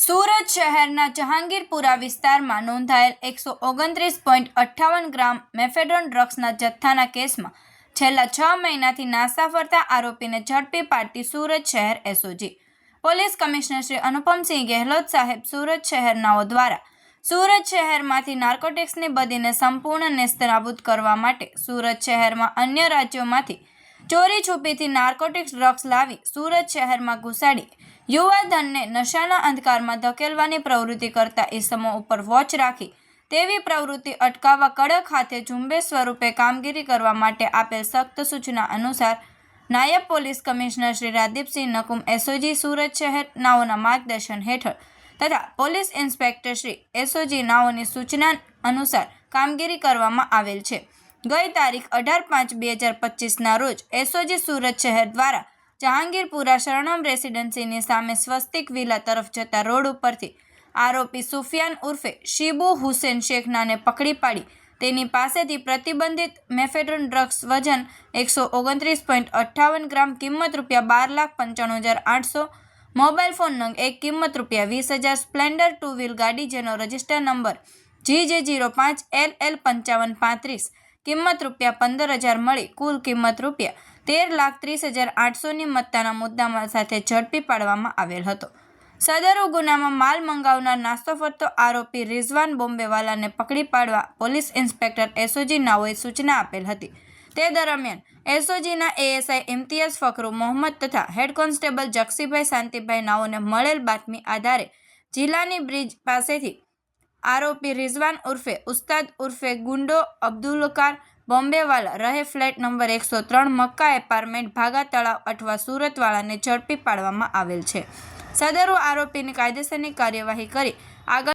સુરત શહેરના જહાંગીરપુરા વિસ્તારમાં નોંધાયેલ 129.58 ગ્રામ મેફેડ્રોન ડ્રગ્સના જથ્થાના કેસમાં છેલ્લા 6 મહિનાથી નાસા ફરતા આરોપીને ઝડપી પાડતી સુરત શહેર SOG police commissioner Shri Anupamsinh Gehlot સાહેબ સુરત શહેરનાઓ દ્વારા સુરત શહેરમાંથી નાર્કોટિક્સની બદીને સંપૂર્ણ નેસ્તનાબૂદ કરવા માટે સુરત શહેરમાં અન્ય રાજ્યોમાંથી ચોરી છુપીથી નાર્કોટિક્સ ડ્રગ્સ લાવી સુરત શહેરમાં ઘુસાડી યુવાધનને નશાના અંધકારમાં ધકેલવાની પ્રવૃત્તિ કરતા ઇસમો ઉપર વોચ રાખી તેવી પ્રવૃત્તિ અટકાવવા કડક હાથે ઝુંબેશ સ્વરૂપે કામગીરી કરવા માટે આપેલ સખ્ત સૂચના અનુસાર નાયબ police commissioner Shri Radipsinh Nakum SOG Surat શહેર નાઓના માર્ગદર્શન હેઠળ તથા પોલીસ ઇન્સ્પેક્ટર શ્રી એસઓજી નાઓની સૂચના અનુસાર કામગીરી કરવામાં આવેલ છે. ગઈ તારીખ 18/5/2025ના રોજ એસઓજી સુરત શહેર દ્વારા જહાંગીરપુરા શરણમ રેસિડેન્સીની સામે સ્વસ્તિક વિલા તરફ જતા રોડ ઉપરથી આરોપી સુફિયાન ઉર્ફે શીબુ હુસેન શેખનાને પકડી પાડી તેની પાસેથી પ્રતિબંધિત મેફેડ્રોન ડ્રગ્સ વજન 129.58 ગ્રામ કિંમત ₹12,95,800 મોબાઈલ ફોન નંગ 1 કિંમત ₹20,000 સ્પ્લેન્ડર 2 વ્હીલ ગાડી જેનો રજિસ્ટર નંબર GJ05LL5535 કિંમત ₹15,000 મળી કુલ કિંમત ₹13,30,800ની મત્તાના મુદ્દામાલ સાથે ઝડપી પાડવામાં આવેલ હતો. સદરુ ગુનામાં માલ મંગાવનાર નાસ્તો ફરતો આરોપી રિઝવાન બોમ્બેવાલાને પકડી પાડવા પોલીસ ઇન્સ્પેક્ટર એસઓજી નાઓએ સૂચના આપેલ હતી. તે દરમિયાન એસઓજીના એએસઆઈ ઇમ્તિયાઝ ફકરુ મોહમ્મદ તથા હેડ કોન્સ્ટેબલ જક્ષીભાઈ શાંતિભાઈ નાઓને મળેલ બાતમી આધારે જિલ્લાની બ્રિજ પાસેથી આરોપી રિઝવાન ઉર્ફે ઉસ્તાદ ઉર્ફે ગુંડો અબ્દુલકાર બોમ્બેવાલા રહે ફ્લેટ નંબર 103 મક્કા એપાર્ટમેન્ટ ભાગા તળાવ અઠવા સુરતવાળાને ઝડપી પાડવામાં આવેલ છે. સદરુ આરોપીની કાયદેસરની કાર્યવાહી કરી આગળ